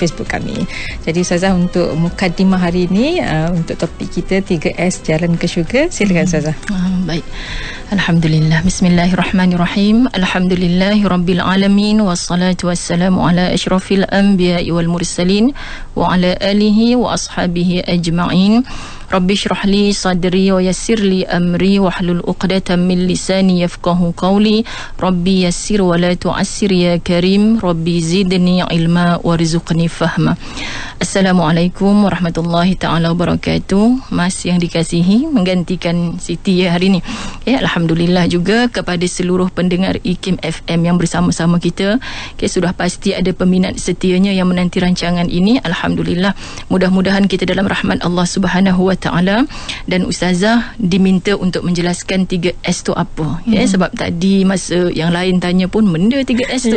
Facebook kami. Jadi Ustazah, untuk mukadimah hari ini, untuk topik kita 3S Jalan ke Syurga, silakan Ustazah. Baik. Alhamdulillah. Bismillahirrahmanirrahim. Alhamdulillahirabbil alamin, wassalatu wassalamu ala asyrafil anbiya'i wal mursalin wa ala alihi wa ashabihi ajma'in. Rabbi shrah li sadri wa yassir li amri wahlul 'uqdatam min lisani yafqahu qawli. Rabbi yassir wa la tu'assir ya karim. Rabbi zidni ilma warzuqni fahma. Assalamualaikum warahmatullahi taala wabarakatuh. Mas yang dikasihi, menggantikan Siti hari ini. Alhamdulillah juga kepada seluruh pendengar IKIM FM yang bersama-sama kita. Sudah pasti ada peminat setianya yang menanti rancangan ini. Alhamdulillah. Mudah-mudahan kita dalam rahmat Allah Subhanahu wa taala. Dan Ustazah diminta untuk menjelaskan 3S tu apa. Sebab tadi masa yang lain tanya pun benda 3S tu.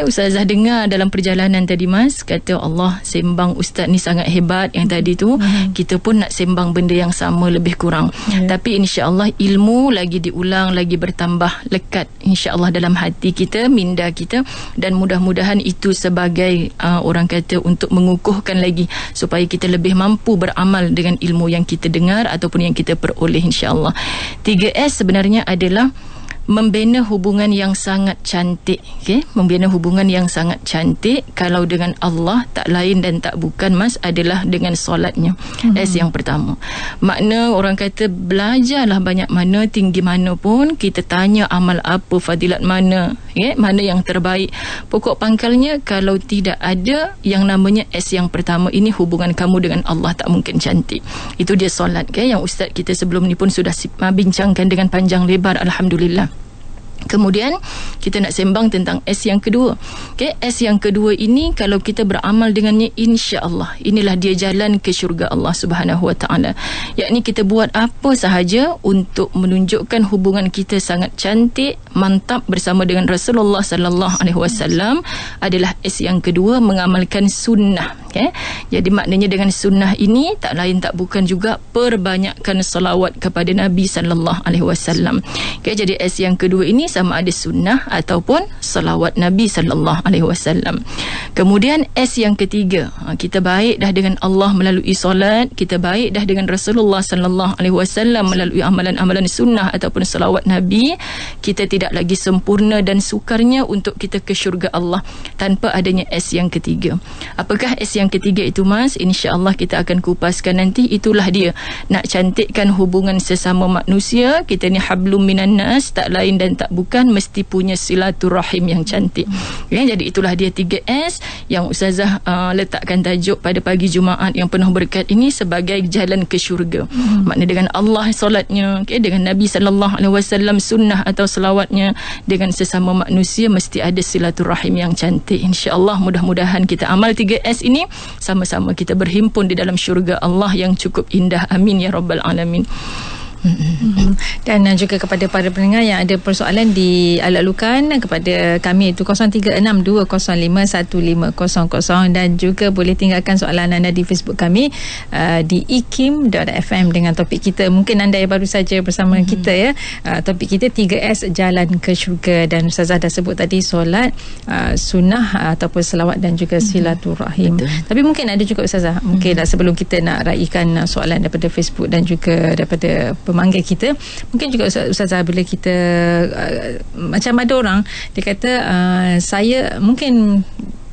Ustazah dengar dalam perjalanan tadi, Mas, kata Allah, sembang Ustaz ni sangat hebat yang tadi tu. Kita pun nak sembang benda yang sama lebih kurang. Tapi insya-Allah ilmu lagi diulang, lagi bertambah lekat insya-Allah dalam hati kita, minda kita, dan mudah-mudahan itu sebagai orang kata untuk mengukuhkan lagi supaya kita lebih mampu beramal dengan ilmu yang kita dengar ataupun yang kita peroleh insya-Allah. 3S sebenarnya adalah membina hubungan yang sangat cantik. Membina hubungan yang sangat cantik kalau dengan Allah tak lain dan tak bukan, Mas, adalah dengan solatnya. S yang pertama. Makna orang kata belajarlah banyak mana, tinggi mana pun, kita tanya amal apa, fadilat mana, mana yang terbaik. Pokok pangkalnya kalau tidak ada yang namanya S yang pertama ini, hubungan kamu dengan Allah tak mungkin cantik. Itu dia solat, yang Ustaz kita sebelum ni pun sudah bincangkan dengan panjang lebar, alhamdulillah. Kemudian kita nak sembang tentang S yang kedua. S yang kedua ini kalau kita beramal dengannya, insya-Allah inilah dia jalan ke syurga Allah Subhanahu wa taala. Yakni kita buat apa sahaja untuk menunjukkan hubungan kita sangat cantik, mantap bersama dengan Rasulullah sallallahu alaihi wasallam adalah S yang kedua, mengamalkan sunnah. Jadi maknanya dengan sunnah ini tak lain tak bukan juga perbanyakkan salawat kepada Nabi sallallahu alaihi wasallam. Jadi S yang kedua ini sama ada sunnah ataupun salawat Nabi sallallahu alaihi wasallam. Kemudian S yang ketiga, kita baik dah dengan Allah melalui solat, kita baik dah dengan Rasulullah sallallahu alaihi wasallam melalui amalan-amalan sunnah ataupun salawat Nabi. Kita tidak lagi sempurna dan sukarnya untuk kita ke syurga Allah tanpa adanya S yang ketiga. Apakah S yang ketiga itu, Mas? InsyaAllah kita akan kupaskan nanti. Itulah dia, nak cantikkan hubungan sesama manusia. Kita ni hablum minan nas, tak lain dan tak bukan, mesti punya silaturahim yang cantik. Jadi itulah dia 3S yang Ustazah letakkan tajuk pada pagi Jumaat yang penuh berkat ini sebagai jalan ke syurga. Makna dengan Allah solatnya, dengan Nabi sallallahu alaihi wasallam sunnah atau selawatnya, dengan sesama manusia mesti ada silaturahim yang cantik. InsyaAllah mudah-mudahan kita amal 3S ini, sama-sama kita berhimpun di dalam syurga Allah yang cukup indah. Amin ya rabbal alamin. Dan juga kepada para pendengar yang ada persoalan dialu-alukan kepada kami itu 0362051500, dan juga boleh tinggalkan soalan anda di Facebook kami di ikim.fm dengan topik kita. Mungkin anda yang baru saja bersama kita topik kita 3S Jalan ke Syurga, dan Ustazah dah sebut tadi solat, sunnah ataupun selawat dan juga silaturahim. Tapi mungkin ada juga Ustazah, mungkin sebelum kita nak raikan soalan daripada Facebook dan juga daripada pemanggil kita, mungkin juga Ustazah, bila kita macam ada orang dia kata saya mungkin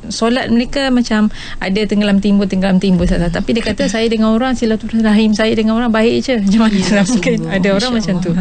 solat mereka macam ada tenggelam timbul Ustazah, tapi dia kata saya dengan orang silaturahim, saya dengan orang baik je. Macam mana mungkin ada orang macam tu?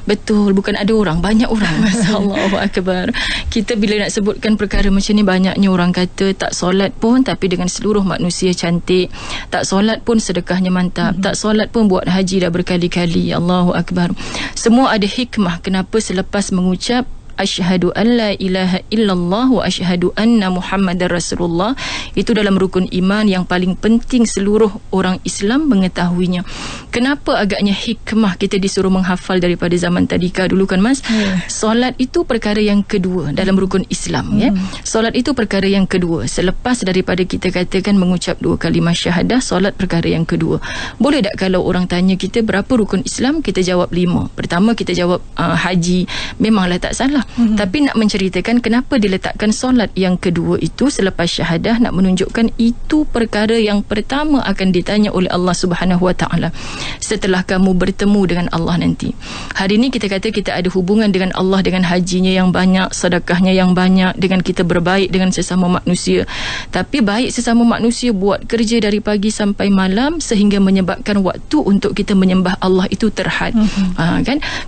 Betul, bukan ada orang, banyak orang. Allahu akbar. Kita bila nak sebutkan perkara macam ni, banyaknya orang kata tak solat pun tapi dengan seluruh manusia cantik, tak solat pun sedekahnya mantap, tak solat pun buat haji dah berkali-kali. Allahu akbar. Semua ada hikmah kenapa selepas mengucap asyhadu an la ilaha illallah wa asyhadu anna Muhammadar Rasulullah, itu dalam rukun iman yang paling penting seluruh orang Islam mengetahuinya. Kenapa agaknya hikmah kita disuruh menghafal daripada zaman tadika dulu kan, Mas? Solat itu perkara yang kedua dalam rukun Islam. Solat itu perkara yang kedua selepas daripada kita katakan mengucap 2 kalimah syahadah. Solat perkara yang kedua. Boleh tak kalau orang tanya kita berapa rukun Islam, kita jawab 5. Pertama kita jawab haji, memanglah tak salah. Tapi nak menceritakan kenapa diletakkan solat yang kedua itu selepas syahadah, nak menunjukkan itu perkara yang pertama akan ditanya oleh Allah Subhanahu Wa Taala setelah kamu bertemu dengan Allah nanti. Hari ini kita kata kita ada hubungan dengan Allah dengan hajinya yang banyak, sedekahnya yang banyak, dengan kita berbaik dengan sesama manusia. Tapi baik sesama manusia, buat kerja dari pagi sampai malam sehingga menyebabkan waktu untuk kita menyembah Allah itu terhad.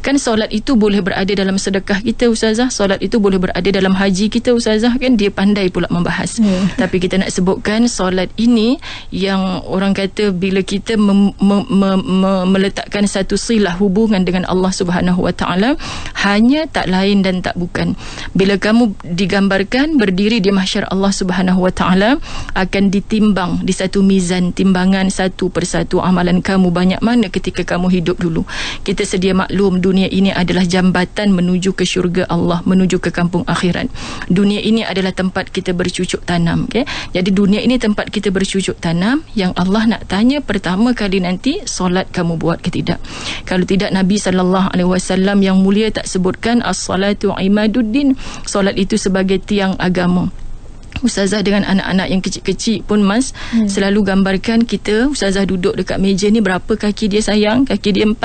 Kan solat itu boleh berada dalam sedekah kita, ustazah. Solat itu boleh berada dalam haji kita, ustazah. Kan dia pandai pula membahas. Tapi kita nak sebutkan solat ini yang orang kata bila kita meletakkan satu silah hubungan dengan Allah Subhanahu Wa Taala, hanya tak lain dan tak bukan bila kamu digambarkan berdiri di mahsyar Allah Subhanahu Wa Taala, akan ditimbang di satu mizan timbangan satu persatu amalan kamu banyak mana ketika kamu hidup dulu. Kita sedia maklum dunia ini adalah jambatan menuju ke syurga Allah, menuju ke kampung akhirat. Dunia ini adalah tempat kita bercucuk tanam, okay? Jadi dunia ini tempat kita bercucuk tanam. Yang Allah nak tanya pertama kali nanti, solat kamu buat ke tidak? Kalau tidak, Nabi SAW yang mulia tak sebutkan as-salatu imaduddin, solat itu sebagai tiang agama. Ustazah dengan anak-anak yang kecil-kecil pun Mas selalu gambarkan kita, Ustazah duduk dekat meja ni, berapa kaki dia sayang? Kaki dia 4.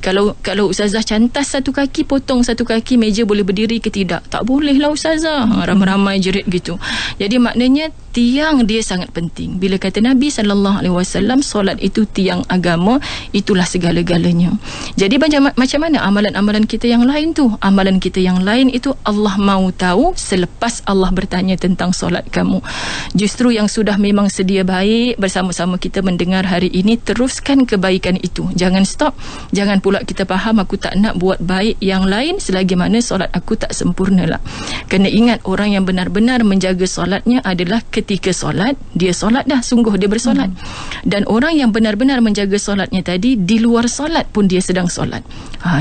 Kalau Ustazah cantas satu kaki, potong satu kaki, meja boleh berdiri ke tidak? Tak boleh lah Ustazah. Ramai-ramai jerit gitu. Jadi maknanya tiang dia sangat penting. Bila kata Nabi SAW, solat itu tiang agama, itulah segala-galanya. Jadi macam mana amalan-amalan kita yang lain tu? Amalan kita yang lain itu Allah mau tahu selepas Allah bertanya tentang solat kamu. Justru yang sudah memang sedia baik bersama-sama kita mendengar hari ini, teruskan kebaikan itu. Jangan stop. Jangan pula kita faham aku tak nak buat baik yang lain selagi mana solat aku tak sempurna lah. Kena ingat, orang yang benar-benar menjaga solatnya adalah ketika solat, dia solat dah, sungguh dia bersolat. Dan orang yang benar-benar menjaga solatnya tadi, di luar solat pun dia sedang solat.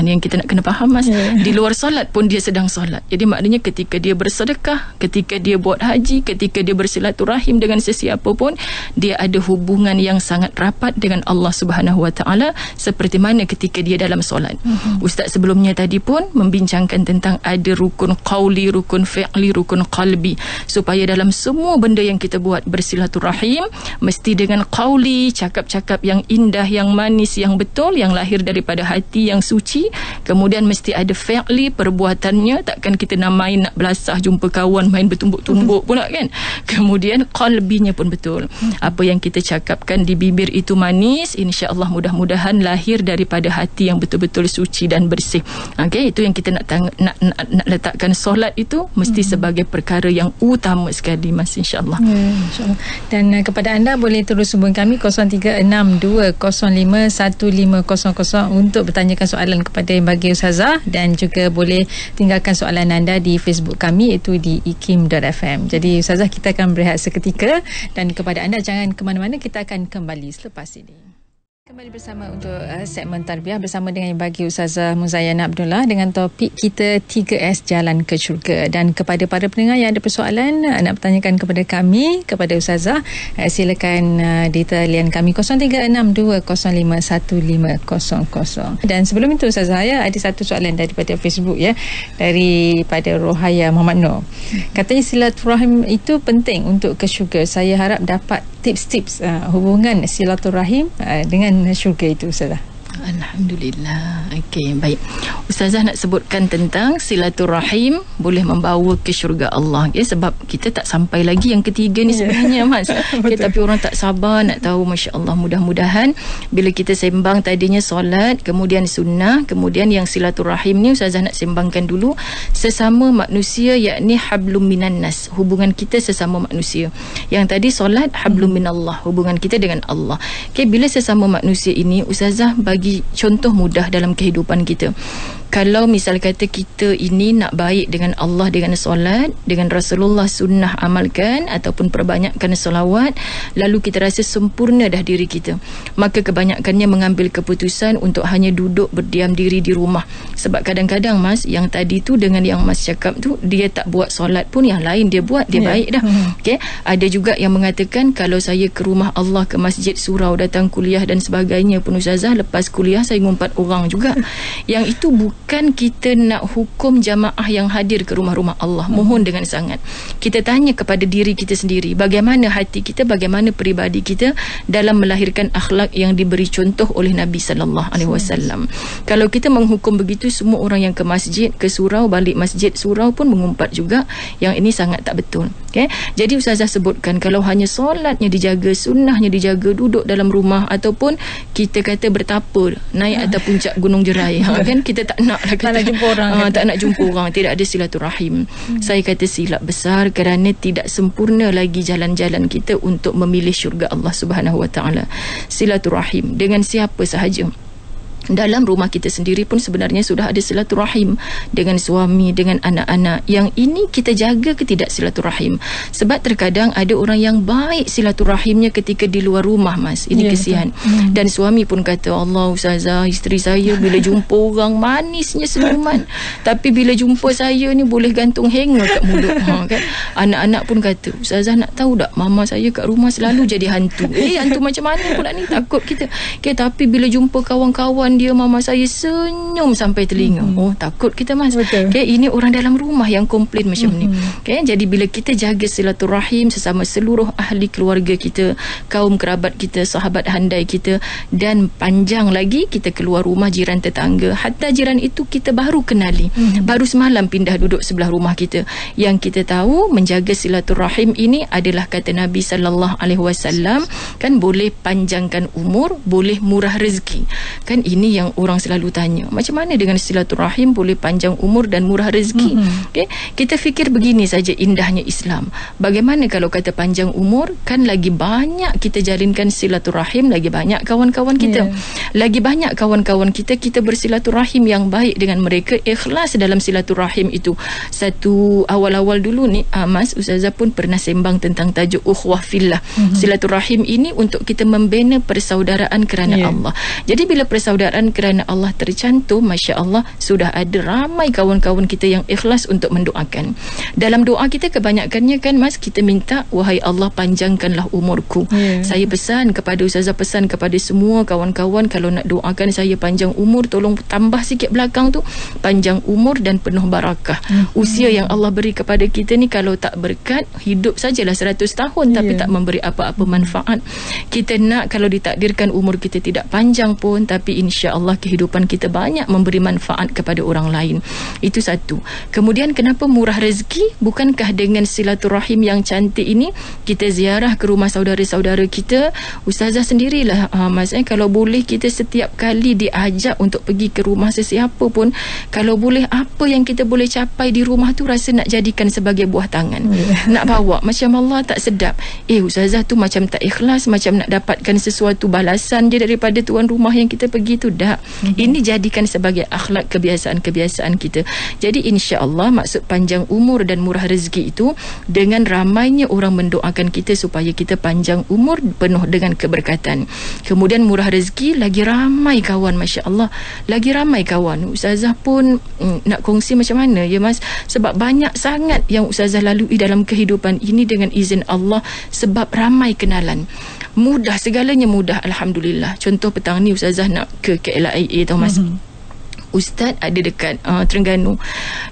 Ni yang kita nak kena faham Mas. Di luar solat pun dia sedang solat. Jadi maknanya ketika dia bersedekah, ketika dia buat haji, ketika dia bersilaturahim dengan sesiapa pun, dia ada hubungan yang sangat rapat dengan Allah Subhanahu Wa Taala seperti mana ketika dia dalam solat. Ustaz sebelumnya tadi pun membincangkan tentang ada rukun qauli, rukun fi'li, rukun qalbi, supaya dalam semua benda yang kita buat bersilaturahim mesti dengan qauli, cakap-cakap yang indah, yang manis, yang betul, yang lahir daripada hati yang suci. Kemudian mesti ada fi'li, perbuatannya, takkan kita nak main, nak belasah jumpa kawan main bertumbuk-tumbuk pula kan. Kemudian qalbinya pun betul. Apa yang kita cakapkan di bibir itu manis, insya-Allah mudah-mudahan lahir daripada hati yang betul-betul suci dan bersih. Okey, itu yang kita nak letakkan solat itu mesti sebagai perkara yang utama sekali Mas, insya-Allah. InsyaAllah. Dan kepada anda boleh terus hubungi kami 0362051500 untuk bertanyakan soalan kepada yang bagi Ustazah, dan juga boleh tinggalkan soalan anda di Facebook kami, iaitu di ikim.fm. Jadi Ustazah, kita akan berehat seketika, dan kepada anda jangan ke mana-mana, kita akan kembali selepas ini. Kembali bersama untuk segmen tarbiyah bersama dengan bagi Ustazah Muzayyanah Abdullah dengan topik kita 3S Jalan ke Syurga. Dan kepada para pendengar yang ada persoalan nak bertanyakan kepada kami, kepada Ustazah, silakan di talian kami 0362051500. Dan sebelum itu Ustazah, ada satu soalan daripada Facebook ya, daripada Rohaya Muhammad Nur. Katanya silaturahim itu penting untuk ke syurga. Saya harap dapat tips-tips hubungan silaturahim dengan syurga itu Ustazah. Alhamdulillah. Okey, baik. Ustazah nak sebutkan tentang silaturahim boleh membawa ke syurga Allah. Sebab kita tak sampai lagi yang ketiga ni sebenarnya Mas. Tapi orang tak sabar nak tahu. Masya Allah, mudah-mudahan bila kita sembang tadinya solat, kemudian sunnah, kemudian yang silaturahim ni Ustazah nak sembangkan dulu sesama manusia, yakni hablum minan nas, hubungan kita sesama manusia. Yang tadi solat hablum minallah, hubungan kita dengan Allah. Okey, bila sesama manusia ini Ustazah bagi contoh mudah dalam kehidupan kita. Kalau misal kata kita ini nak baik dengan Allah dengan solat, dengan Rasulullah sunnah amalkan ataupun perbanyakkan solawat, lalu kita rasa sempurna dah diri kita, maka kebanyakannya mengambil keputusan untuk hanya duduk berdiam diri di rumah. Sebab kadang-kadang Mas, yang tadi tu dengan yang Mas cakap tu, dia tak buat solat pun yang lain dia buat, dia baik dah. Okay? Ada juga yang mengatakan kalau saya ke rumah Allah, ke masjid, surau, datang kuliah dan sebagainya pun Ustazah, lepas kuliah saya ngumpat orang juga. Yang itu bukan bukan kita nak hukum jamaah yang hadir ke rumah-rumah Allah. Mohon dengan sangat kita tanya kepada diri kita sendiri, bagaimana hati kita, bagaimana peribadi kita dalam melahirkan akhlak yang diberi contoh oleh Nabi sallallahu alaihi wasallam. Kalau kita menghukum begitu, semua orang yang ke masjid, ke surau, balik masjid surau pun mengumpat juga. Yang ini sangat tak betul. Okay? Jadi Ustazah sebutkan, kalau hanya solatnya dijaga, sunnahnya dijaga, duduk dalam rumah, ataupun kita kata bertapa naik atas puncak gunung Jerai, kan kita tak nak lah, tak nak jumpa orang, tak nak jumpa orang, tidak ada silaturahim. Saya kata silap besar, kerana tidak sempurna lagi jalan-jalan kita untuk memilih syurga Allah Subhanahu Wa Taala. Silaturahim dengan siapa sahaja. Dalam rumah kita sendiri pun sebenarnya sudah ada silaturahim dengan suami, dengan anak-anak. Yang ini kita jaga ke tidak silaturahim? Sebab terkadang ada orang yang baik silaturahimnya ketika di luar rumah, Mas. Ini kesian. Dan suami pun kata, Allah Ustazah, isteri saya bila jumpa orang manisnya senyuman, tapi bila jumpa saya ni boleh gantung hanger kat mulut. Kan? Anak-anak pun kata, Ustazah nak tahu tak, mama saya kat rumah selalu jadi hantu. Hantu macam mana pula ni? Takut kita. Tapi bila jumpa kawan-kawan dia, mama saya senyum sampai telinga. Takut kita, Mas. Ini orang dalam rumah yang komplain macam ni. Jadi bila kita jaga silaturahim sesama seluruh ahli keluarga kita, kaum kerabat kita, sahabat handai kita, dan panjang lagi kita keluar rumah, jiran tetangga, hatta jiran itu kita baru kenali, baru semalam pindah duduk sebelah rumah kita. Yang kita tahu menjaga silaturahim ini adalah kata Nabi sallallahu alaihi wasallam, kan boleh panjangkan umur, boleh murah rezeki. Kan ini yang orang selalu tanya, macam mana dengan silaturahim boleh panjang umur dan murah rezeki? Kita fikir begini saja indahnya Islam. Bagaimana kalau kata panjang umur, kan lagi banyak kita jalinkan silaturahim, lagi banyak kawan-kawan kita, lagi banyak kawan-kawan kita bersilaturahim yang baik dengan mereka, ikhlas dalam silaturahim itu. Satu awal-awal dulu ni, Mas, Ustazah pun pernah sembang tentang tajuk ukhuwah fillah. Silaturahim ini untuk kita membina persaudaraan kerana Allah. Jadi bila persaudaraan kerana Allah tercantum, Masya Allah, sudah ada ramai kawan-kawan kita yang ikhlas untuk mendoakan. Dalam doa kita kebanyakannya kan, Mas, kita minta, wahai Allah panjangkanlah umurku. Saya pesan kepada Ustazah, pesan kepada semua kawan-kawan, kalau nak doakan saya panjang umur, tolong tambah sikit belakang tu, panjang umur dan penuh barakah. Usia yang Allah beri kepada kita ni kalau tak berkat, hidup sajalah 100 tahun tapi tak memberi apa-apa manfaat. Kita nak kalau ditakdirkan umur kita tidak panjang pun, tapi insya-Allah kehidupan kita banyak memberi manfaat kepada orang lain. Itu satu. Kemudian kenapa murah rezeki? Bukankah dengan silaturahim yang cantik ini kita ziarah ke rumah saudara-saudara kita? Ustazah sendirilah, Mas, kalau boleh kita setiap kali diajak untuk pergi ke rumah sesiapa pun, kalau boleh apa yang kita boleh capai di rumah tu rasa nak jadikan sebagai buah tangan. Nak bawa, macam Allah tak sedap. Ustazah tu macam tak ikhlas, macam nak dapatkan sesuatu balasan je daripada tuan rumah yang kita pergi tu. Tak. Ini jadikan sebagai akhlak, kebiasaan-kebiasaan kita. Jadi insya-Allah maksud panjang umur dan murah rezeki itu dengan ramainya orang mendoakan kita supaya kita panjang umur penuh dengan keberkatan. Kemudian murah rezeki, lagi ramai kawan, Masya Allah, lagi ramai kawan. Ustazah pun nak kongsi macam mana ya, Mas, sebab banyak sangat yang Ustazah lalui dalam kehidupan ini dengan izin Allah, sebab ramai kenalan. Mudah, segalanya mudah, Alhamdulillah. Contoh petang ni Ustazah nak ke KLIA tau, Mas. Ustaz ada dekat Terengganu,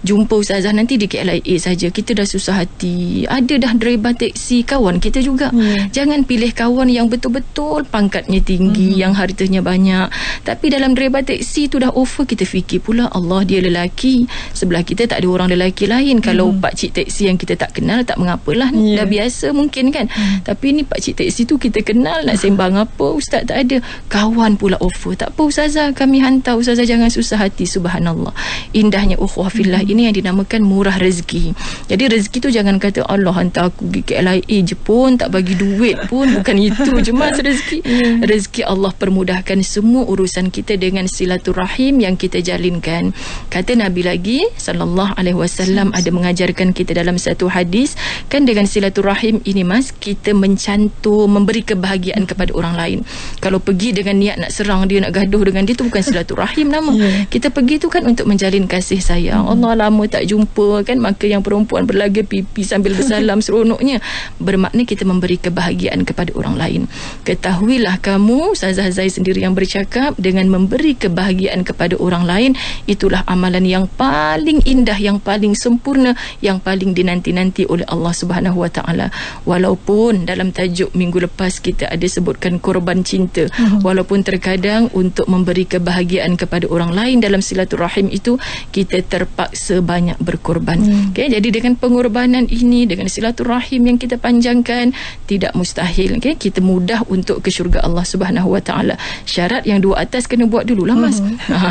jumpa Ustazah nanti di KLIA saja, kita dah susah hati. Ada dah driver teksi kawan kita juga. Jangan pilih kawan yang betul-betul pangkatnya tinggi, yang hartanya banyak, tapi dalam driver teksi tu dah offer, kita fikir pula, Allah, dia lelaki, sebelah kita tak ada orang lelaki lain. Kalau pakcik teksi yang kita tak kenal, tak mengapalah, dah biasa mungkin kan. Tapi ni pakcik teksi tu kita kenal, nak sembang apa, Ustaz tak ada. Kawan pula offer, tak apa Ustazah, kami hantar, Ustazah jangan susah hati. Subhanallah, indahnya ukhuwah fillah ini yang dinamakan murah rezeki. Jadi rezeki tu jangan kata Allah hantar aku pergi KLIA je pun tak bagi duit pun, bukan itu je, Mas, rezeki. Rezeki Allah permudahkan semua urusan kita dengan silaturahim yang kita jalinkan. Kata Nabi lagi sallallahu alaihi wasallam ada mengajarkan kita dalam satu hadis, kan dengan silaturahim ini, Mas, kita mencantum, memberi kebahagiaan kepada orang lain. Kalau pergi dengan niat nak serang dia, nak gaduh dengan dia, tu bukan silaturahim nama. Kita pergi tu kan untuk menjalin kasih sayang. Allah lama tak jumpa kan, maka yang perempuan berlaga pipi sambil bersalam seronoknya, bermakna kita memberi kebahagiaan kepada orang lain. Ketahuilah kamu, Ustazah Zai sendiri yang bercakap, dengan memberi kebahagiaan kepada orang lain, itulah amalan yang paling indah, yang paling sempurna, yang paling dinanti-nanti oleh Allah Subhanahu Wa Taala. Walaupun dalam tajuk minggu lepas kita ada sebutkan korban cinta, walaupun terkadang untuk memberi kebahagiaan kepada orang lain dalam silaturahim itu kita terpaksa banyak berkorban. Okay, jadi dengan pengorbanan ini, dengan silaturahim yang kita panjangkan, tidak mustahil kita mudah untuk ke syurga Allah Subhanahu Wa Taala. Syarat yang dua atas kena buat dululah Mas.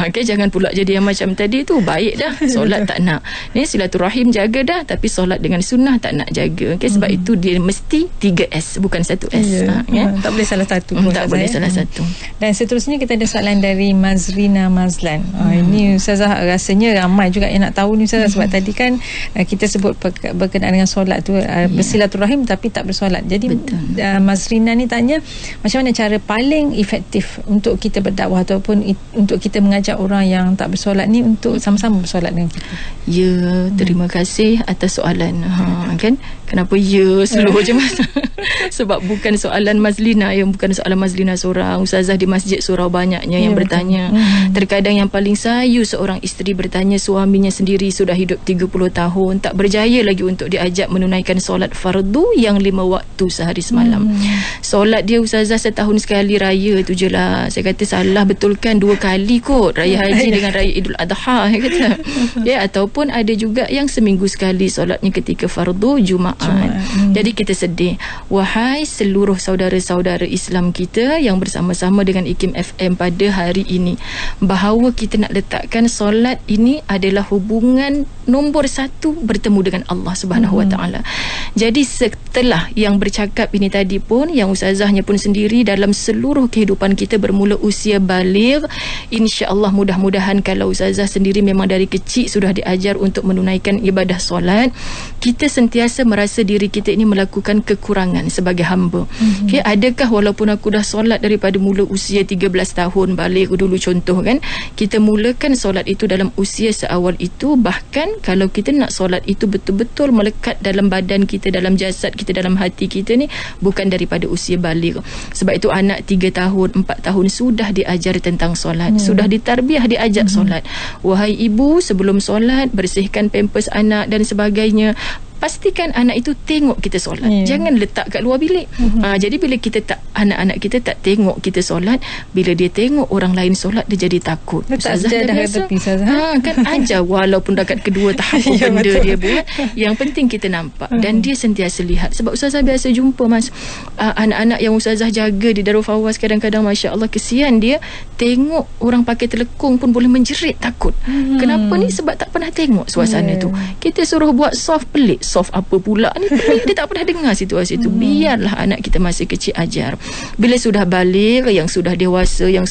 Okay, jangan pula jadi yang macam tadi tu, baik dah solat tak nak, ni silaturahim jaga dah, tapi solat dengan sunnah tak nak jaga. Okay, sebab itu dia mesti 3S, bukan 1S. Tak boleh salah satu. Tak boleh salah satu. Dan seterusnya kita ada soalan dari Mazrina Mazlan. Ini Ustazah rasanya ramai juga yang nak tahu ni Ustazah, sebab tadi kan kita sebut berkenaan dengan solat tu, bersilaturahim tapi tak bersolat. Jadi Mazrina ni tanya, macam mana cara paling efektif untuk kita berdakwah ataupun untuk kita mengajak orang yang tak bersolat ni untuk sama-sama bersolat dengan kita? Ya, terima kasih atas soalan. Kan kenapa slow je Mas? Sebab bukan soalan Mazlina, yang bukan soalan Mazlina seorang. Ustazah di masjid surau banyaknya yang bertanya. Terkadang yang paling sayu seorang isteri bertanya suaminya sendiri sudah hidup 30 tahun tak berjaya lagi untuk diajak menunaikan solat fardu yang 5 waktu sehari semalam. Solat dia Ustazah setahun sekali raya tu je lah. Saya kata salah betulkan 2 kali kot, raya haji dengan raya Idul Adha kata. Ataupun ada juga yang seminggu sekali solatnya ketika fardu Jumaat. Jadi kita sedih. Wahai seluruh saudara-saudara Islam kita yang bersama-sama dengan IKIM FM pada hari ini, bahawa kita nak letakkan solat ini adalah hubungan nombor 1 bertemu dengan Allah Subhanahu Wa Taala. Jadi setelah yang bercakap ini tadi pun, yang Ustazahnya pun sendiri dalam seluruh kehidupan kita bermula usia baligh, insya-Allah mudah-mudahan kalau Ustazah sendiri memang dari kecil sudah diajar untuk menunaikan ibadah solat, kita sentiasa merasa diri kita ini melakukan kekurangan sebagai hamba. Okay, adakah walaupun aku dah solat daripada mula usia 13 tahun balik dulu contoh kan, kita mulakan solat itu dalam usia seawal itu, bahkan kalau kita nak solat itu betul-betul melekat dalam badan kita, dalam jasad kita, dalam hati kita ni, bukan daripada usia baligh. Sebab itu anak 3 tahun 4 tahun sudah diajar tentang solat, sudah ditarbiah, diajak solat. Wahai ibu, sebelum solat bersihkan pampers anak dan sebagainya. Pastikan anak itu tengok kita solat. Jangan letak kat luar bilik. Jadi bila kita tak, anak-anak kita tak tengok kita solat, bila dia tengok orang lain solat, dia jadi takut. Ustazah dah biasa. Kan ajar walaupun dekat kedua tahap benda dia buat, yang penting kita nampak dan dia sentiasa lihat. Sebab Ustazah biasa jumpa Mas, anak-anak yang Ustazah jaga di Darul Fawaz, kadang-kadang Masya Allah kesian dia, tengok orang pakai telekung pun boleh menjerit takut. Kenapa ni? Sebab tak pernah tengok suasana tu. Kita suruh buat soft, pelik. Soft apa pula ni, pelik, dia tak pernah dengar situasi tu. Biarlah anak kita masih kecil ajar. Bila sudah balik, yang sudah dewasa, yang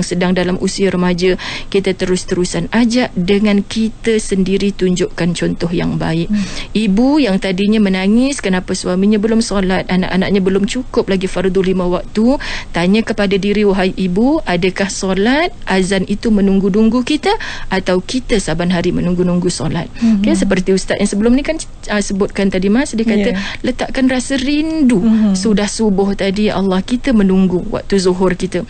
sedang dalam usia remaja, kita terus-terusan ajak dengan kita sendiri tunjukkan contoh yang baik. Ibu yang tadinya menangis kenapa suaminya belum solat, anak-anaknya belum cukup lagi fardu 5 waktu, tanya kepada diri, wahai ibu, adakah solat azan itu menunggu-nunggu kita, atau kita saban hari menunggu-nunggu solat? Okay, seperti ustaz yang sebelum ni kan sebutkan tadi Mas, dia kata letakkan rasa rindu. Sudah subuh tadi, Allah, kita menunggu waktu zuhur kita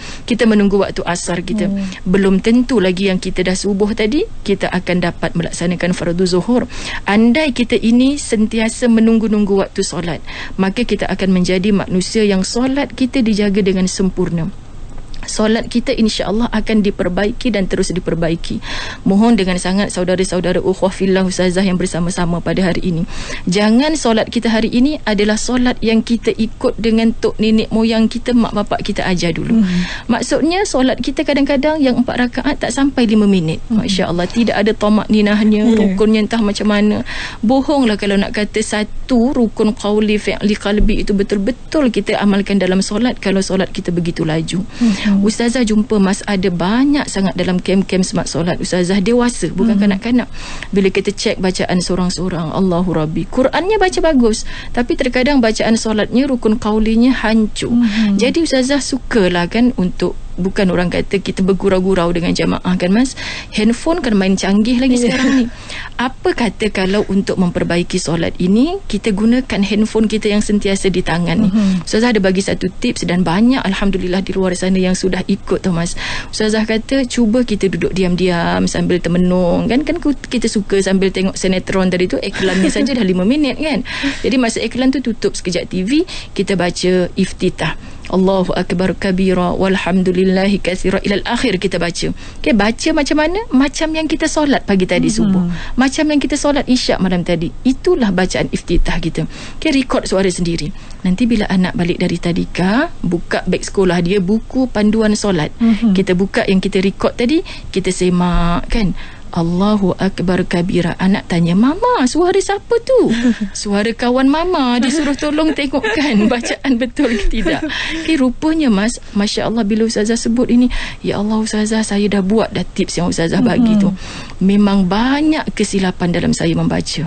menunggu waktu asar kita. Belum tentu lagi yang kita dah subuh tadi kita akan dapat melaksanakan fardu zuhur. Andai kita ini sentiasa menunggu-nunggu waktu solat, maka kita akan menjadi manusia yang solat kita dijaga dengan sempurna. Solat kita insya-Allah akan diperbaiki dan terus diperbaiki. Mohon dengan sangat saudara-saudara ukhuwah fillah Ustazah yang bersama-sama pada hari ini, jangan solat kita hari ini adalah solat yang kita ikut dengan tok nenek moyang kita, mak bapak kita ajar dulu. Maksudnya solat kita kadang-kadang yang 4 rakaat tak sampai 5 minit. Masya-Allah, tidak ada tamak ninahnya, rukunnya entah macam mana. Bohonglah kalau nak kata satu rukun qauli fi'li qalbi itu betul-betul kita amalkan dalam solat kalau solat kita begitu laju. Ustazah jumpa Mas, ada banyak sangat dalam kem-kem smart solat Ustazah dewasa, bukan kanak-kanak. Bila kita cek bacaan seorang-seorang, Allahu Rabbi, Qurannya baca bagus, tapi terkadang bacaan solatnya, rukun qaulinya hancur. Jadi Ustazah sukalah kan untuk bukan orang kata kita bergurau-gurau dengan jamaah kan Mas. Handphone kan main canggih lagi sekarang ni. Apa kata kalau untuk memperbaiki solat ini kita gunakan handphone kita yang sentiasa di tangan ni. Ustazah ada bagi satu tips dan banyak alhamdulillah di luar sana yang sudah ikut tu Mas. Ustazah kata cuba kita duduk diam-diam sambil termenung kan kita suka sambil tengok sinetron tadi tu, iklannya saja dah 5 minit kan. Jadi masa iklan tu tutup sekejap TV, kita baca iftitah, Allahu Akbar kabira walhamdulillahi katsira ilal akhir, kita baca. Okay, baca macam mana? Macam yang kita solat pagi tadi subuh, macam yang kita solat isyak malam tadi. Itulah bacaan iftitah kita. Okay, record suara sendiri. Nanti bila anak balik dari tadika, buka beg sekolah dia, buku panduan solat, kita buka yang kita record tadi, kita semak kan, Allahu Akbar kabira. Anak tanya, Mama, suara siapa tu? Suara kawan Mama. Dia suruh tolong tengokkan bacaan betul ke tidak. Rupanya Mas, Masya Allah, bila Ustazah sebut ini, ya Allah Ustazah, saya dah buat dah tips yang Ustazah bagi tu. Memang banyak kesilapan dalam saya membaca.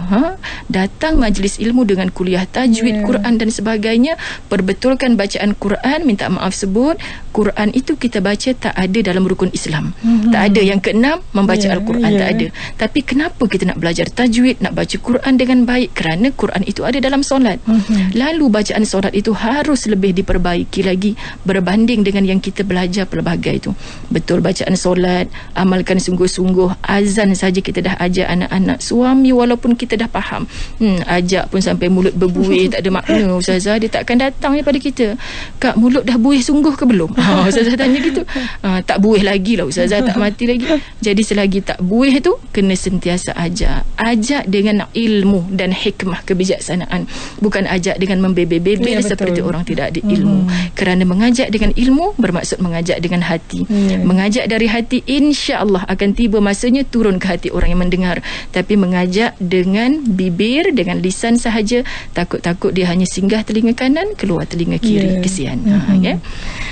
Datang majlis ilmu dengan kuliah tajwid, Quran dan sebagainya, perbetulkan bacaan Quran, minta maaf sebut, Quran itu kita baca tak ada dalam rukun Islam. Tak ada. Yang keenam, membaca Al-Quran. Tak ada. Tapi kenapa kita nak belajar tajwid, nak baca Quran dengan baik? Kerana Quran itu ada dalam solat. Lalu bacaan solat itu harus lebih diperbaiki lagi berbanding dengan yang kita belajar pelbagai itu. Betul bacaan solat, amalkan sungguh-sungguh. Azan saja kita dah ajar anak-anak. Suami walaupun kita dah faham, ajak pun sampai mulut berbuih tak ada makna, Ustazah, dia takkan datang daripada kita. Kak, mulut dah buih sungguh ke belum? Ustazah tanya gitu. Tak buih lagi lah Ustazah, tak mati lagi. Jadi selagi tak buih tu, kena sentiasa ajak dengan ilmu dan hikmah kebijaksanaan, bukan ajak dengan membebel-bebel seperti orang tidak ada ilmu. Kerana mengajak dengan ilmu bermaksud mengajak dengan hati. Mengajak dari hati, insya-Allah akan tiba masanya turun ke hati orang yang mendengar. Tapi mengajak dengan bibir, dengan lisan sahaja, takut-takut dia hanya singgah telinga kanan, keluar telinga kiri. Kesian.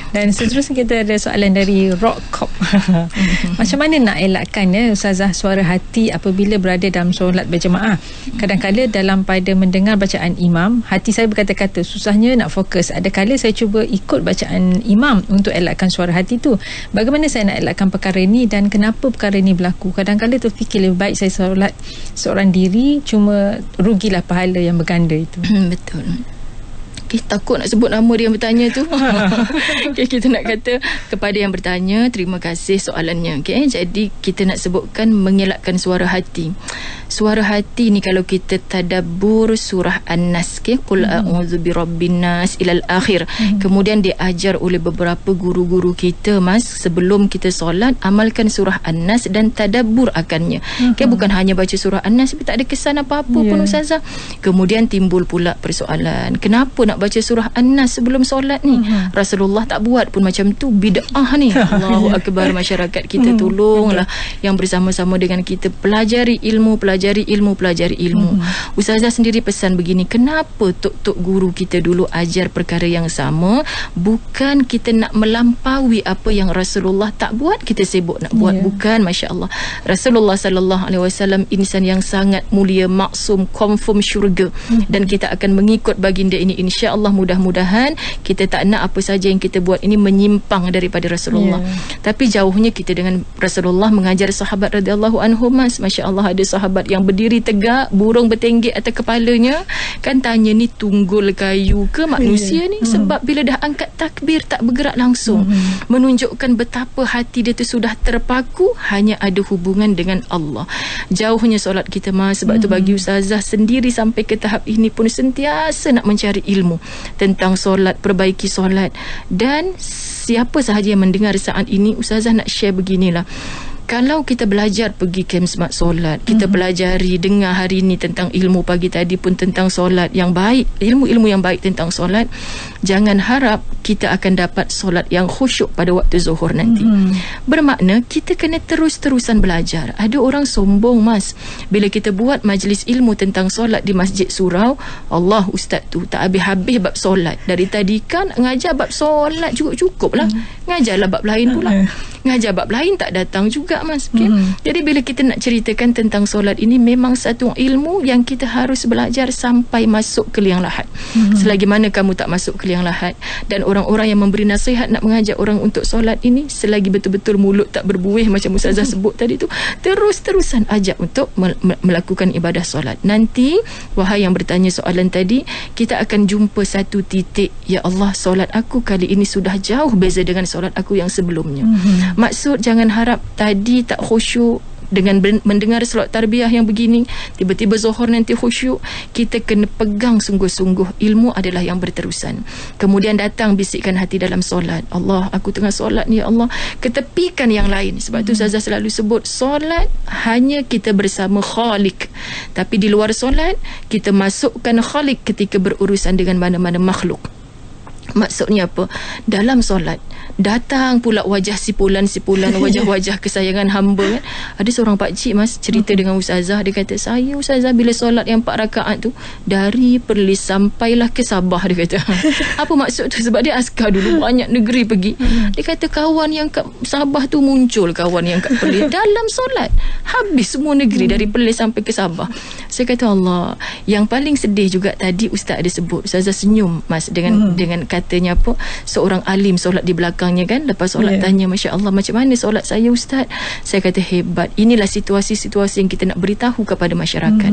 Dan seterusnya kita ada soalan dari Rock Cop. Macam mana nak elakkan Ustazah suara hati apabila berada dalam solat berjemaah? Kadang-kala dalam pada mendengar bacaan imam, hati saya berkata-kata, susahnya nak fokus. Ada kala saya cuba ikut bacaan imam untuk elakkan suara hati tu. Bagaimana saya nak elakkan perkara ini dan kenapa perkara ini berlaku? Kadang-kala tu fikir lebih baik saya solat seorang diri, cuma rugilah pahala yang berganda itu. Betul. Takut nak sebut nama dia yang bertanya tu. Kita nak kata kepada yang bertanya, terima kasih soalannya. Jadi kita nak sebutkan mengelakkan suara hati. Suara hati ni kalau kita tadabbur surah An-Nas, Qul a'udzu birabbin nas ilal akhir. Kemudian diajar oleh beberapa guru-guru kita Mas, sebelum kita solat amalkan surah An-Nas dan tadabbur akannya. Bukan hanya baca surah An-Nas tapi tak ada kesan apa-apa pun Ustazah. Kemudian timbul pula persoalan, kenapa nak baca surah An-Nas sebelum solat ni? Rasulullah tak buat pun macam tu, bid'ah ni. Allahu Akbar. Masyarakat kita tolonglah yang bersama-sama dengan kita pelajari ilmu. Ustazah sendiri pesan begini, kenapa tok-tok guru kita dulu ajar perkara yang sama? Bukan kita nak melampaui apa yang Rasulullah tak buat, kita sibuk nak buat. Bukan, Masya Allah. Rasulullah SAW insan yang sangat mulia, maksum, confirm syurga. Dan kita akan mengikut baginda ini, insya-Allah. Mudah-mudahan kita tak nak apa saja yang kita buat ini menyimpang daripada Rasulullah. Tapi jauhnya kita dengan Rasulullah mengajar sahabat radhiyallahu anhum Mas. Masya Allah, ada sahabat yang berdiri tegak, burung bertenggek atas kepalanya. Kan tanya, ni tunggul kayu ke manusia ni? Sebab bila dah angkat takbir tak bergerak langsung. Menunjukkan betapa hati dia tu sudah terpaku hanya ada hubungan dengan Allah. Jauhnya solat kita Mas. Sebab tu bagi Ustazah sendiri sampai ke tahap ini pun sentiasa nak mencari ilmu tentang solat, perbaiki solat. Dan siapa sahaja yang mendengar saat ini, Ustazah nak share beginilah. Kalau kita belajar pergi camp smart solat, kita pelajari, dengar hari ni tentang ilmu, pagi tadi pun tentang solat yang baik, ilmu-ilmu yang baik tentang solat, jangan harap kita akan dapat solat yang khusyuk pada waktu zuhur nanti. Bermakna kita kena terus-terusan belajar. Ada orang sombong Mas, bila kita buat majlis ilmu tentang solat di Masjid Surau, Allah, ustaz tu tak habis-habis bab solat. Dari tadi kan ngajar bab solat cukup-cukup lah, ngajarlah bab lain pula. Ngajar bab lain tak datang juga. juga Mas. Okay? Jadi bila kita nak ceritakan tentang solat ini, memang satu ilmu yang kita harus belajar sampai masuk ke liang lahat. Selagi mana kamu tak masuk ke liang lahat, dan orang-orang yang memberi nasihat nak mengajak orang untuk solat ini, selagi betul-betul mulut tak berbuih macam Ustazah sebut tadi tu, terus-terusan ajak untuk melakukan ibadah solat. Nanti wahai yang bertanya soalan tadi, kita akan jumpa satu titik, ya Allah, solat aku kali ini sudah jauh beza dengan solat aku yang sebelumnya. Maksud jangan harap tadi tak khusyuk dengan mendengar solat tarbiyah yang begini, tiba-tiba zuhur nanti khusyuk. Kita kena pegang sungguh-sungguh, ilmu adalah yang berterusan. Kemudian datang bisikkan hati dalam solat, Allah, aku tengah solat ni, ya Allah, ketepikan yang lain. Sebab tu Ustazah selalu sebut, solat hanya kita bersama Khalik, tapi di luar solat kita masukkan Khalik ketika berurusan dengan mana-mana makhluk. Maksudnya apa? Dalam solat datang pula wajah sipulan-sipulan, wajah-wajah kesayangan hamba kan. Ada seorang pakcik Mas cerita dengan Ustazah, dia kata, saya Ustazah bila solat yang 4 rakaat tu, dari Perlis sampailah ke Sabah, dia kata. Apa maksud tu? Sebab dia askar dulu, banyak negeri pergi. Dia kata kawan yang kat Sabah tu muncul, kawan yang kat Perlis dalam solat, habis semua negeri dari Perlis sampai ke Sabah. Saya kata Allah, yang paling sedih juga tadi Ustaz ada sebut, Ustazah senyum Mas dengan katanya apa, seorang alim solat di belakangnya kan, lepas solat tanya, Masya Allah, macam mana solat saya Ustaz? Saya kata hebat. Inilah situasi-situasi yang kita nak beritahu kepada masyarakat.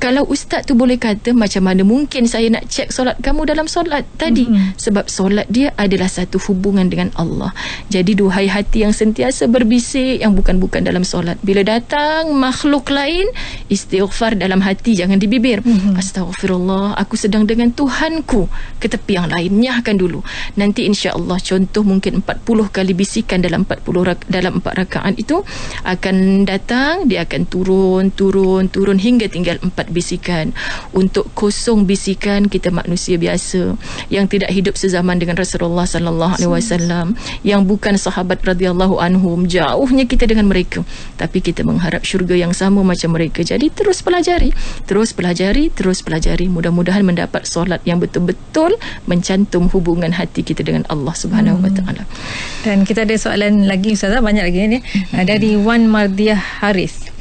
Kalau Ustaz tu boleh kata, macam mana mungkin saya nak cek solat kamu dalam solat tadi? Sebab solat dia adalah satu hubungan dengan Allah. Jadi duhai hati yang sentiasa berbisik yang bukan-bukan dalam solat, bila datang makhluk lain, istighfar dalam hati, jangan di bibir. Astaghfirullah, aku sedang dengan Tuhanku. Ke tepi yang lain, nyahkan dulu. Nanti insya-Allah, contoh mungkin 40 kali bisikan dalam 4 rakaat itu akan datang, dia akan turun hingga tinggal 4 bisikan. Untuk kosong bisikan, kita manusia biasa yang tidak hidup sezaman dengan Rasulullah sallallahu alaihi wasallam, yang bukan sahabat radhiyallahu anhum, jauhnya kita dengan mereka, tapi kita mengharap syurga yang sama macam mereka. Jadi terus pelajari. Mudah-mudahan mendapat solat yang betul-betul mencantum hubungan hati kita dengan Allah Subhanahu wa taala. Dan kita ada soalan lagi Ustazah, banyak lagi ni. Dari Wan Mardiah Haris.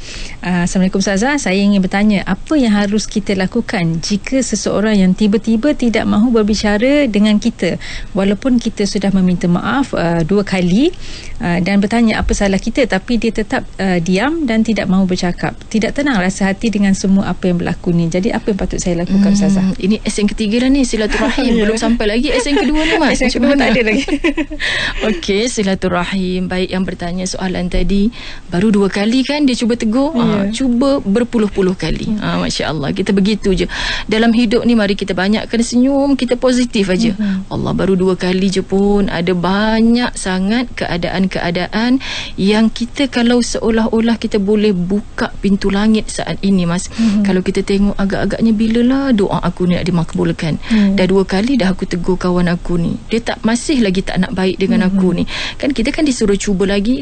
Assalamualaikum Ustazah, saya ingin bertanya, apa yang harus kita lakukan jika seseorang yang tiba-tiba tidak mahu berbicara dengan kita walaupun kita sudah meminta maaf 2 kali dan bertanya apa salah kita, tapi dia tetap diam dan tidak mahu bercakap. Tidak tenang rasa hati dengan semua apa yang berlaku ni. Jadi apa yang patut saya lakukan Ustazah? Ini S yang ketiga dah ni, silaturahim. Belum sampai lagi S yang kedua ni Mas. S yang kedua tak ada lagi. Okey, silaturahim. Baik, yang bertanya soalan tadi baru 2 kali kan dia cuba tegur. Cuba berpuluh-puluh kali. Masya Allah, kita begitu je dalam hidup ni. Mari kita banyakkan senyum, kita positif aja. Allah, baru 2 kali je pun ada banyak sangat keadaan-keadaan yang kita kalau seolah-olah kita boleh buka pintu langit saat ini Mas. Kalau kita tengok agak-agaknya bilalah doa aku ni nak dimakbulkan. Dah 2 kali dah aku tegur kawan aku ni, dia masih lagi tak nak baik dengan aku ni. Kan kita kan disuruh cuba lagi.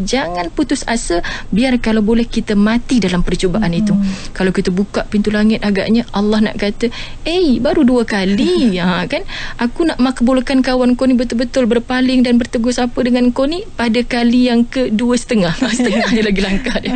Jangan putus asa. Biar kalau boleh kita mati dalam percubaan itu. Kalau kita buka pintu langit, agaknya Allah nak kata, baru 2 kali kan, aku nak makbulkan kawan kau ni betul-betul berpaling dan bertegur sapa dengan kau ni pada kali yang ke-2.5. Setengahnya lagi langkah dia.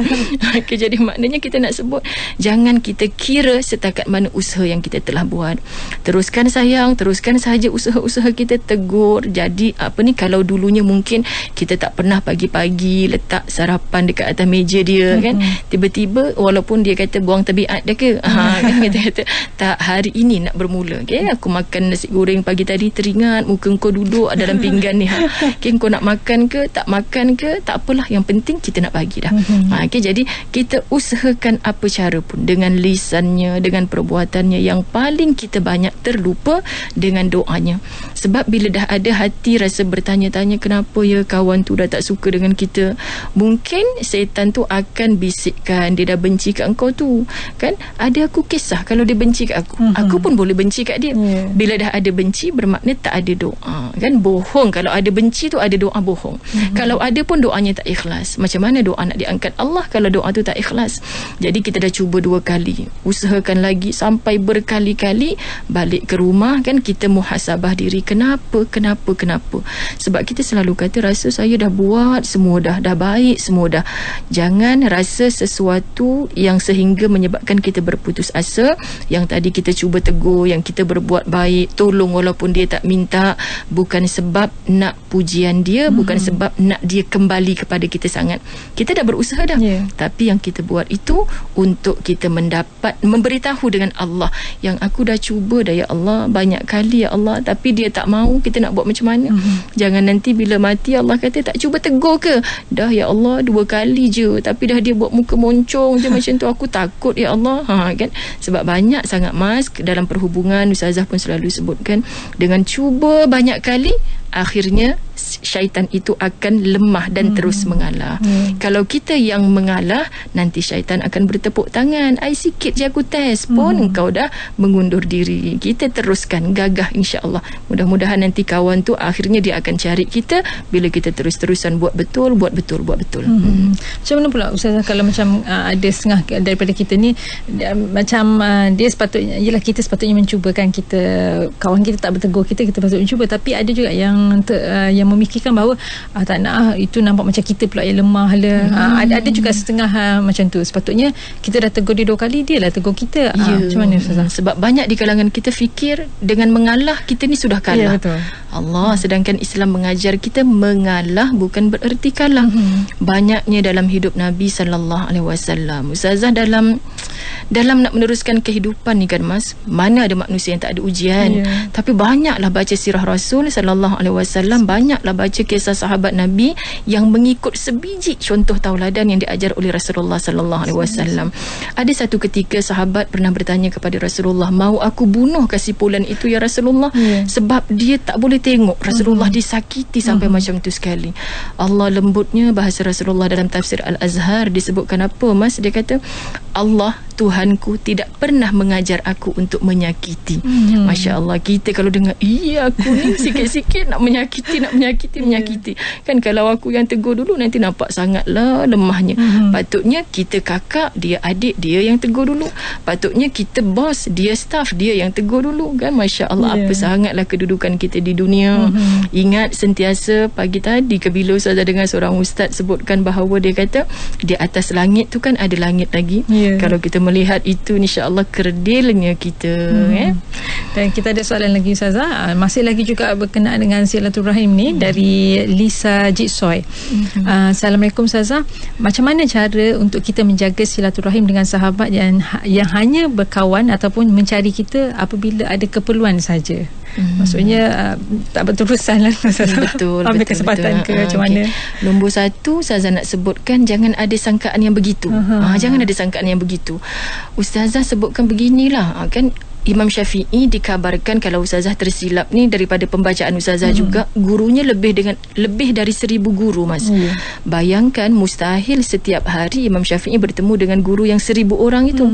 Okay, jadi maknanya kita nak sebut, jangan kita kira setakat mana usaha yang kita telah buat. Teruskan sayang, teruskan sahaja usaha-usaha kita, tegur. Jadi kalau dulunya mungkin kita tak pernah pagi-pagi letak sarapan dekat atas meja dia kan, tiba-tiba walaupun dia kata buang tabiat dah ke, kan kita kata tak, hari ini nak bermula. Okay, aku makan nasi goreng pagi tadi, teringat muka kau duduk dalam pinggan ni. Okay, kau nak makan ke tak makan ke, tak apalah, yang penting kita nak bagi dah. Okay, jadi kita usahakan apa cara pun, dengan lisannya, dengan perbuatannya. Yang paling kita banyak terlupa dengan doanya. Sebab bila dah ada hati rasa bertanya-tanya, kenapa ya kawan tu dah tak suka dengan kita, mungkin syaitan tu akan bisikkan dia dah benci kat engkau tu kan. Ada aku kisah kalau dia benci kat aku, aku pun boleh benci kat dia. Bila dah ada benci bermakna tak ada doa kan. Bohong kalau ada benci tu, ada doa bohong. Kalau ada pun doanya tak ikhlas. Macam mana doa nak diangkat Allah kalau doa tu tak ikhlas? Jadi kita dah cuba 2 kali, usahakan lagi sampai berkali-kali, balik ke rumah kan kita muhasabah diri. Kenapa? Sebab kita selalu kata rasa saya dah buat semua dah baik semua dah. Jangan rasa sesuatu yang sehingga menyebabkan kita berputus asa. Yang tadi kita cuba tegur, yang kita berbuat baik, tolong walaupun dia tak minta, bukan sebab nak pujian dia, bukan sebab nak dia kembali kepada kita sangat. Kita dah berusaha dah, tapi yang kita buat itu untuk kita mendapat, memberitahu dengan Allah yang aku dah cuba dah ya Allah, banyak kali ya Allah, tapi dia tak mau. Kita nak buat macam mana? Jangan nanti bila mati Allah kata tak cuba tegur ke? Dah ya Allah 2 kali je, tapi dah dia buat muka moncong je macam tu, aku takut ya Allah. Kan? Sebab banyak sangat Mas dalam perhubungan, Ustazah pun selalu sebutkan, dengan cuba banyak kali akhirnya syaitan itu akan lemah dan terus mengalah. Kalau kita yang mengalah, nanti syaitan akan bertepuk tangan. Ai sikit je aku test pun engkau dah mengundur diri. Kita teruskan gagah insya-Allah. Mudah-mudahan nanti kawan tu akhirnya dia akan cari kita bila kita terus-terusan buat betul. Macam mana pula Ustazah kalau macam ada setengah daripada kita ni macam dia sepatutnya, yelah kita sepatutnya mencubakan, kita kawan kita tak bertegur kita patut mencuba, tapi ada juga yang memikirkan bahawa tak nak itu nampak macam kita pula yang lemah lah. Ada juga setengah macam tu. Sepatutnya kita dah tegur dia 2 kali, dia lah tegur kita. Macam mana Ustazah? Sebab banyak di kalangan kita fikir dengan mengalah kita ni sudah kalah. Betul. Allah sedangkan Islam mengajar kita mengalah bukan bererti kalah. Banyaknya dalam hidup Nabi SAW, Ustazah dalam nak meneruskan kehidupan ni kan Mas, mana ada manusia yang tak ada ujian. Tapi banyaklah baca sirah Rasul SAW, banyaklah baca kisah sahabat Nabi yang mengikut sebiji contoh tauladan yang diajar oleh Rasulullah SAW. Ada satu ketika sahabat pernah bertanya kepada Rasulullah, mau aku bunuh kesimpulan itu ya Rasulullah, sebab dia tak boleh tengok Rasulullah disakiti sampai macam tu sekali. Allah lembutnya bahasa Rasulullah dalam tafsir Al-Azhar disebutkan apa Mas? Dia kata Allah Tuhanku tidak pernah mengajar aku untuk menyakiti. Masya Allah, kita kalau dengar aku ni sikit-sikit nak menyakiti kan. Kalau aku yang tegur dulu nanti nampak sangatlah lemahnya. Patutnya kita kakak, dia adik, dia yang tegur dulu. Patutnya kita bos, dia staff, dia yang tegur dulu kan. Masya Allah, apa sangatlah kedudukan kita di dunia. Ingat sentiasa pagi tadi bila Ustazah dengar seorang ustaz sebutkan bahawa dia kata di atas langit tu kan ada langit lagi. Kalau kita melihat itu, insya-Allah kerdilnya kita. Dan kita ada soalan lagi Ustazah, masih lagi juga berkenaan dengan silaturahim ni, dari Lisa Jitsoy. Assalamualaikum Ustazah, macam mana cara untuk kita menjaga silaturahim dengan sahabat yang hanya berkawan ataupun mencari kita apabila ada keperluan saja? Maksudnya tak berterusan lah. Betul. Ambil kesempatan ke macam mana? Nombor 1 Ustazah nak sebutkan, jangan ada sangkaan yang begitu. Jangan ada sangkaan yang begitu. Ustazah sebutkan beginilah kan, Imam Syafi'i dikabarkan, kalau Ustazah tersilap ni daripada pembacaan Ustazah juga, gurunya lebih dari 1000 guru Mas. Bayangkan mustahil setiap hari Imam Syafi'i bertemu dengan guru yang 1000 orang itu.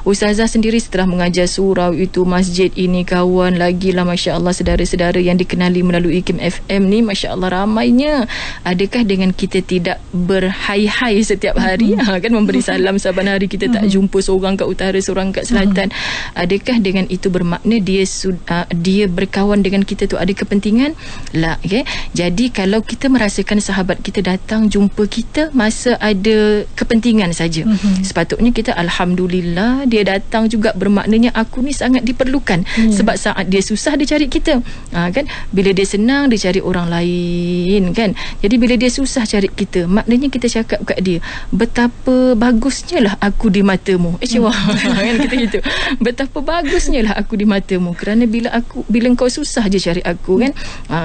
Ustazah sendiri setelah mengajar surau itu, masjid ini, kawan lagi lah Masya Allah, sedara-sedara yang dikenali melalui IKIM FM ni, Masya Allah ramainya. Adakah dengan kita tidak berhai-hai setiap hari kan, memberi salam saban hari, kita tak jumpa seorang kat utara, seorang kat selatan, adakah dengan itu bermakna dia berkawan dengan kita tu ada kepentingan? La, okay? Jadi kalau kita merasakan sahabat kita datang jumpa kita masa ada kepentingan saja, sepatutnya kita alhamdulillah dia datang juga, bermaknanya aku ni sangat diperlukan. Sebab saat dia susah dia cari kita, kan? Bila dia senang dia cari orang lain kan. Jadi bila dia susah cari kita, maknanya kita cakap kat dia, betapa bagusnya lah aku di matamu. Kan kita gitu, betapa bagus bagusnya lah aku di matamu, kerana bila engkau susah je cari aku kan.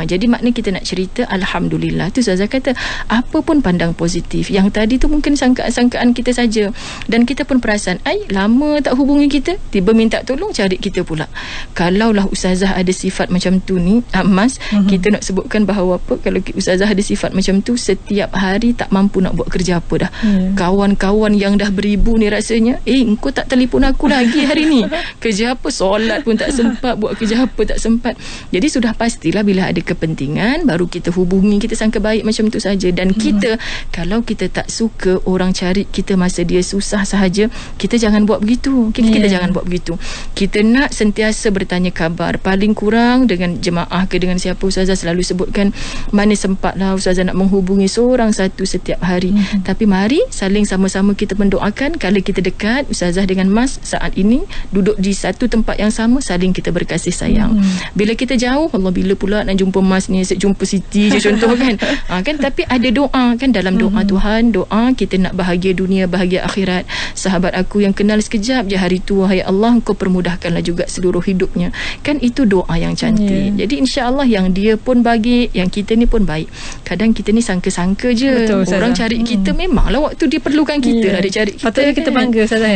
Jadi makna kita nak cerita, alhamdulillah. Tu Ustazah kata, apa pun pandang positif. Yang tadi tu mungkin sangkaan kita saja, dan kita pun perasan, lama tak hubungi kita, tiba minta tolong cari kita pula. Kalaulah Ustazah ada sifat macam tu ni, Mas, kita nak sebutkan bahawa apa, kalau Ustazah ada sifat macam tu, setiap hari tak mampu nak buat kerja apa dah. Kawan-kawan yang dah beribu ni rasanya, engkau tak telefon aku lagi hari ni, kerja apa, solat pun tak sempat, buat kerja apa tak sempat. Jadi sudah pastilah bila ada kepentingan baru kita hubungi, kita sangka baik macam tu saja. Dan kita, kalau kita tak suka orang cari kita masa dia susah sahaja, kita jangan buat begitu. Kita jangan buat begitu. Kita nak sentiasa bertanya khabar, paling kurang dengan jemaah ke dengan siapa. Ustazah selalu sebutkan, mana sempatlah Ustazah nak menghubungi seorang satu setiap hari. Tapi mari saling sama-sama kita mendoakan. Kalau kita dekat, Ustazah dengan Mas saat ini duduk di satu tempat yang sama, saling kita berkasih sayang. Bila kita jauh, Allah, bila pula nak jumpa Mas ni, jumpa Siti je contoh kan. Kan, tapi ada doa kan, dalam doa Tuhan, doa kita nak bahagia dunia, bahagia akhirat. Sahabat aku yang kenal sekejap je hari tu, wahai Allah, engkau permudahkanlah juga seluruh hidupnya. Kan itu doa yang cantik. Jadi insya-Allah yang dia pun baik, yang kita ni pun baik. Kadang kita ni sangka-sangka je. Betul, orang cari kita, memanglah waktu dia perlukan kita lah dia cari kita. Patutnya kita bangga Ustazah.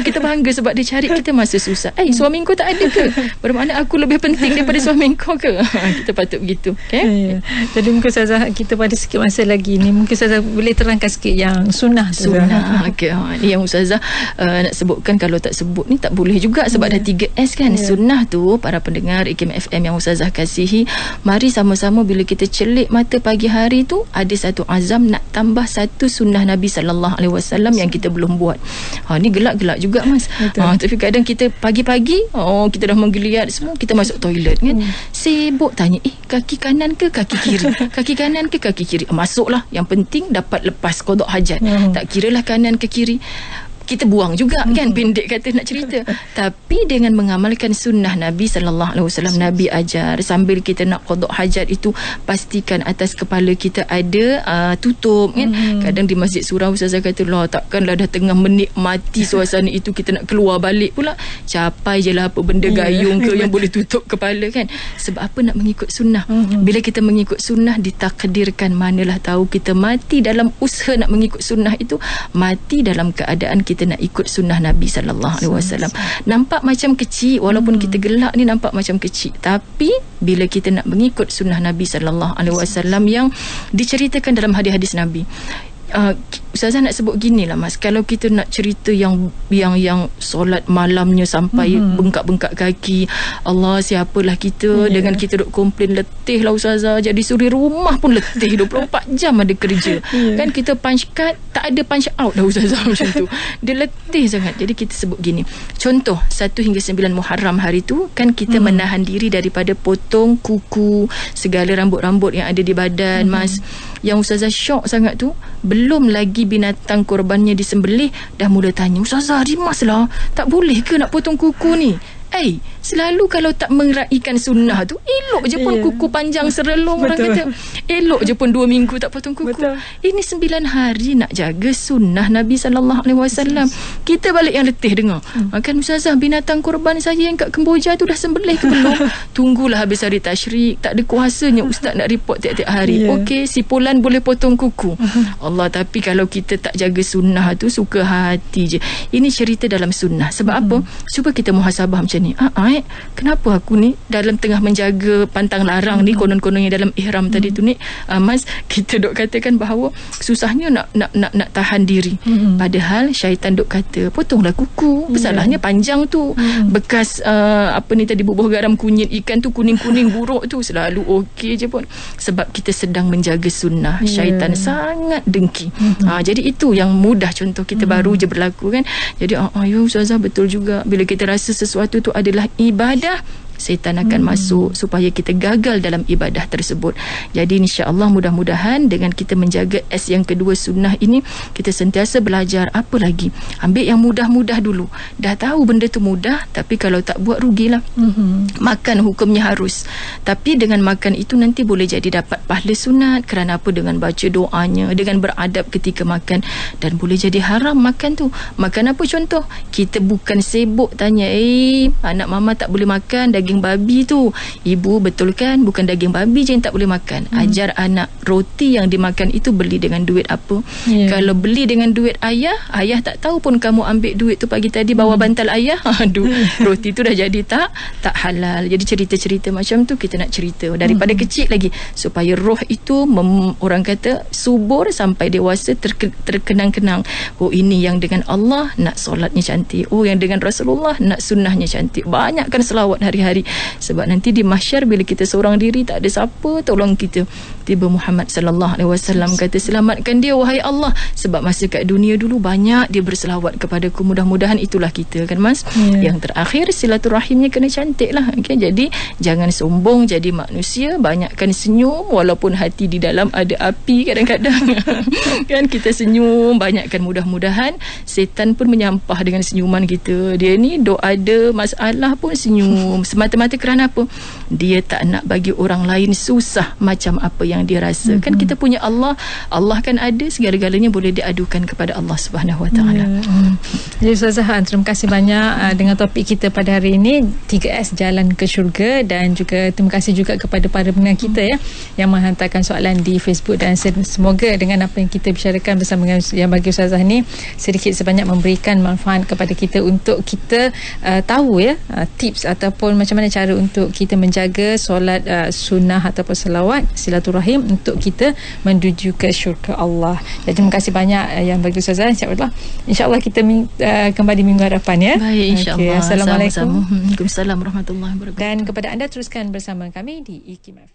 Kita bangga sebab dia cari kita masa susah. Suami kau tak ada ke? Bermakna aku lebih penting daripada suami kau ke? Kita patut begitu. Okay? Jadi mungkin Ustazah, kita pada sikit masa lagi ni, mungkin Ustazah boleh terangkan sikit yang sunnah tu. Okay. Ini yang Ustazah nak sebutkan. Kalau tak sebut ni tak boleh juga, sebab ada 3S kan. Sunnah tu, para pendengar IKIM FM yang Ustazah kasihi, mari sama-sama bila kita celik mata pagi hari tu, ada satu azam nak tambah satu sunnah Nabi SAW yang kita belum buat. Ni gelak-gelak juga Mas. Tapi kadang kita pagi-pagi, kita dah menggeliat semua, kita masuk toilet kan, sibuk tanya, kaki kanan ke kaki kiri? Kaki kanan ke kaki kiri? Masuklah, yang penting dapat lepas qada hajat. Tak kiralah kanan ke kiri, kita buang juga kan, pendek kata nak cerita. Tapi dengan mengamalkan sunnah Nabi SAW, Nabi ajar sambil kita nak qada hajat itu, pastikan atas kepala kita ada tutup kan. Kadang di masjid surau Ustazah kata, takkanlah dah tengah menikmati suasana itu kita nak keluar balik pula, capai je lah apa benda gayung ke yang boleh tutup kepala kan. Sebab apa? Nak mengikut sunnah. Bila kita mengikut sunnah, ditakdirkan, manalah tahu kita mati dalam usaha nak mengikut sunnah itu, mati dalam keadaan kita nak ikut sunnah Nabi SAW. Nampak macam kecil, walaupun kita gelak ni nampak macam kecil, tapi bila kita nak mengikut sunnah Nabi SAW yang diceritakan dalam hadis-hadis Nabi, Ustazah nak sebut gini lah Mas, kalau kita nak cerita yang solat malamnya sampai bengkak-bengkak kaki, Allah, siapalah kita dengan kita duk komplain letih lah Ustazah, jadi suri rumah pun letih, 24 jam ada kerja kan, kita punch card tak ada punch out dah Ustazah macam tu, dia letih sangat. Jadi kita sebut gini, contoh 1 hingga 9 Muharram hari tu kan, kita menahan diri daripada potong kuku, segala rambut-rambut yang ada di badan Mas. Yang Ustazah syok sangat tu, belum lagi binatang korbannya disembelih, dah mula tanya, Ustazah, rimas lah, tak boleh ke nak potong kuku ni? Selalu kalau tak meraikan sunnah tu, elok je pun kuku panjang serelong. Orang kata elok je pun 2 minggu tak potong kuku. Ini 9 hari nak jaga sunnah Nabi SAW. Kita balik yang letih dengar, kan Ustazah, binatang korban saya yang kat Kemboja tu dah sembelih ke belum? Tunggulah habis hari tasyrik, tak ada kuasanya Ustaz nak report tiap-tiap hari. Okey, si Polan boleh potong kuku. Allah, tapi kalau kita tak jaga sunnah tu, suka hati je. Ini cerita dalam sunnah. Sebab apa? Cuba kita muhasabah macam ni. Kenapa aku ni dalam tengah menjaga pantang larang ni, konon-kononnya dalam ihram tadi tu ni, Mas, kita duk katakan bahawa susahnya nak tahan diri. Padahal syaitan duk kata, potonglah kuku, salahnya panjang tu, bekas apa ni tadi, bubuh garam kunyit ikan tu, kuning-kuning buruk tu, selalu okey je pun. Sebab kita sedang menjaga sunnah. Syaitan sangat dengki. Jadi itu yang mudah contoh kita baru je berlaku kan. Jadi ya Ustazah, betul juga, bila kita rasa sesuatu tu adalah ibadah, setan akan masuk supaya kita gagal dalam ibadah tersebut. Jadi insya-Allah mudah-mudahan dengan kita menjaga S yang kedua sunnah ini, kita sentiasa belajar apa lagi. Ambil yang mudah-mudah dulu. Dah tahu benda tu mudah, tapi kalau tak buat rugilah. Makan hukumnya harus. Tapi dengan makan itu nanti boleh jadi dapat pahala sunat. Kerana apa? Dengan baca doanya, dengan beradab ketika makan. Dan boleh jadi haram makan tu. Makan apa contoh? Kita bukan sibuk tanya, anak mama tak boleh makan daging babi tu. Ibu, betul kan? Bukan daging babi je yang tak boleh makan. Ajar anak roti yang dimakan itu beli dengan duit apa. Kalau beli dengan duit ayah tak tahu pun kamu ambil duit tu pagi tadi bawa bantal ayah. Aduh, roti tu dah jadi tak halal. Jadi cerita-cerita macam tu kita nak cerita daripada kecil lagi, supaya roh itu orang kata subur sampai dewasa, terkenang-kenang. Oh, ini yang dengan Allah nak solatnya cantik. Oh, yang dengan Rasulullah nak sunnahnya cantik. Banyakkan selawat hari-hari. Sebab nanti di mahsyar bila kita seorang diri tak ada siapa tolong kita, tiba Muhammad sallallahu alaihi wasallam kata, selamatkan dia wahai Allah, sebab masa kat dunia dulu banyak dia berselawat kepadaku. Mudah-mudahan itulah kita kan Mas. Yang terakhir silaturahimnya kena cantik lah. Okay? Jadi jangan sombong jadi manusia, banyakkan senyum walaupun hati di dalam ada api kadang-kadang. Kan kita senyum, banyakkan, mudah-mudahan setan pun menyampah dengan senyuman kita. Dia ni ada masalah pun senyum, semata-mata kerana apa? Dia tak nak bagi orang lain susah macam apa yang dia rasa. Kan kita punya Allah kan ada, segala-galanya boleh diadukan kepada Allah Subhanahu Wa Taala. Jadi Ustazah, terima kasih banyak dengan topik kita pada hari ini, 3S Jalan ke Syurga, dan juga terima kasih juga kepada para pendengar kita yang menghantarkan soalan di Facebook, dan semoga dengan apa yang kita bicarakan bersama dengan yang bagi Ustazah ni sedikit sebanyak memberikan manfaat kepada kita untuk kita tahu tips ataupun macam mana cara untuk kita menjaga solat sunnah ataupun selawat silaturahim untuk kita menuju ke syurga Allah. Jadi terima kasih banyak yang bagi Ustazah. InsyaAllah kita kembali minggu hadapan ya. Baik, insyaAllah. Assalamualaikum. Waalaikumsalam warahmatullahi wabarakatuh. Dan kepada anda, teruskan bersama kami di IKIM FM.